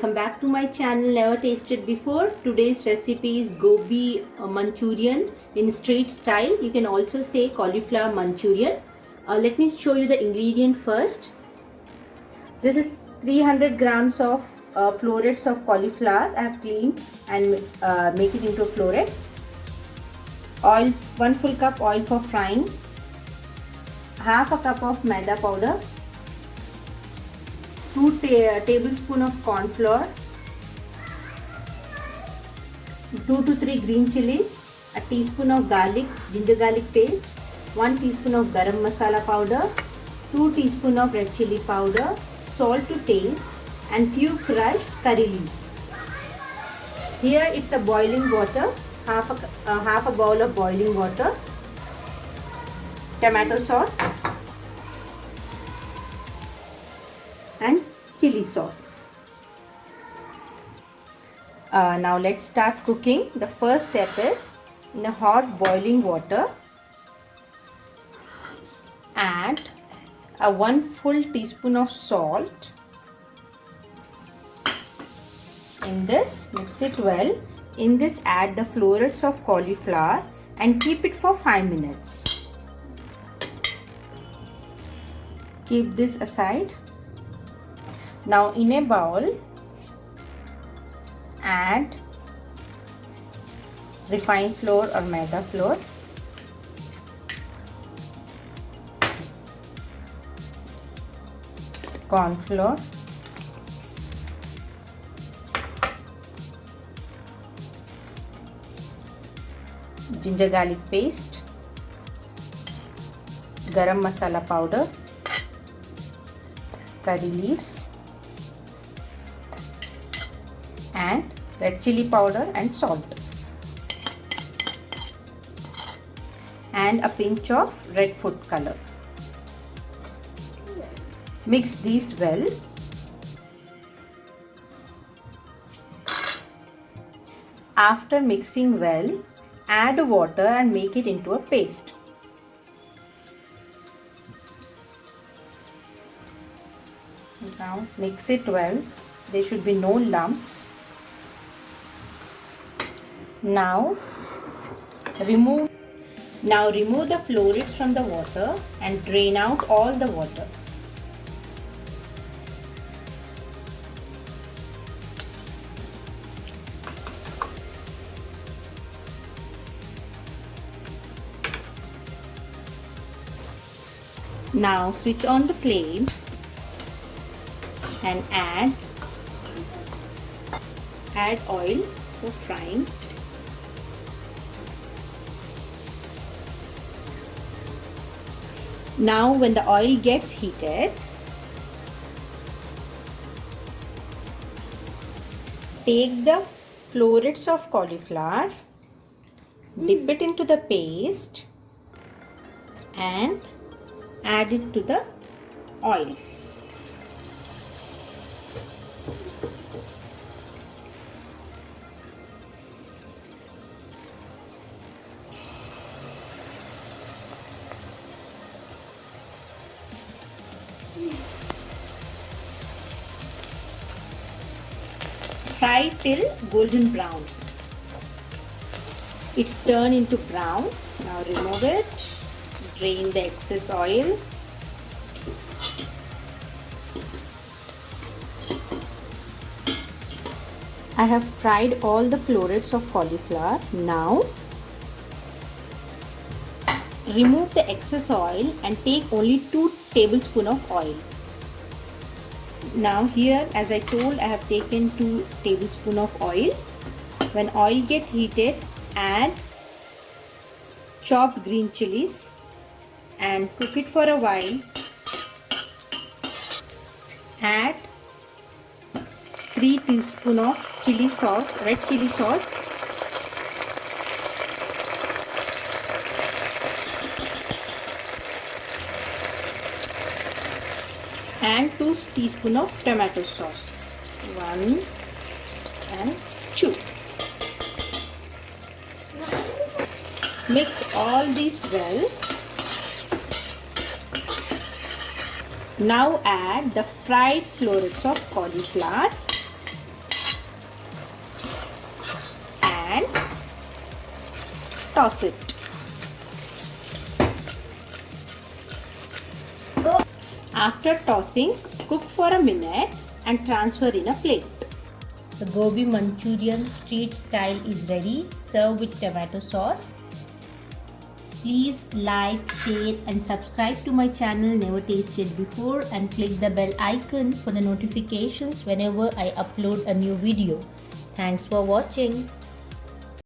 welcome back to my channel. Never tasted before. Today's recipe is Gobi Manchurian in street style. You can also say cauliflower Manchurian. Let me show you the ingredient first. This is 300 grams of florets of cauliflower. I have cleaned and make it into florets. Oil, 1 full cup oil for frying. Half a cup of maida powder. 2 tablespoons of corn flour, 2 to 3 green chilies, a teaspoon of ginger garlic paste, 1 teaspoon of garam masala powder, 2 teaspoons of red chili powder, salt to taste, and few crushed curry leaves. Here it's a boiling water, half a bowl of boiling water, tomato sauce, and chili sauce. Now let's start cooking. The first step is, in a hot boiling water, add a 1 full teaspoon of salt. In this, mix it well. In this, add the florets of cauliflower and keep it for 5 minutes. Keep this aside. Now in a bowl, add refined flour or maida flour, corn flour, ginger garlic paste, garam masala powder, curry leaves, and red chili powder and salt, and a pinch of red food color. Mix these well. After mixing well, add water and make it into a paste. Now mix it well. There should be no lumps. Now remove the florets from the water and drain out all the water. Now switch on the flame and add oil for frying. Now when the oil gets heated, take the florets of cauliflower, dip it into the paste and add it to the oil. Fry till golden brown. It's turned into brown. Now remove it. Drain the excess oil. I have fried all the florets of cauliflower. Now remove the excess oil and take only 2 tablespoons of oil. Now here, as I told, I have taken 2 tablespoons of oil. When oil gets heated, add chopped green chilies and cook it for a while. Add 3 teaspoons of chili sauce, red chili sauce, and 2 teaspoons of tomato sauce. 1 and 2. Mix all these well. Now add the fried florets of cauliflower and toss it. After tossing, cook for a minute and transfer in a plate. The Gobi Manchurian street style is ready. Serve with tomato sauce. Please like, share and subscribe to my channel Never Tasted Before, and click the bell icon for the notifications whenever I upload a new video. Thanks for watching.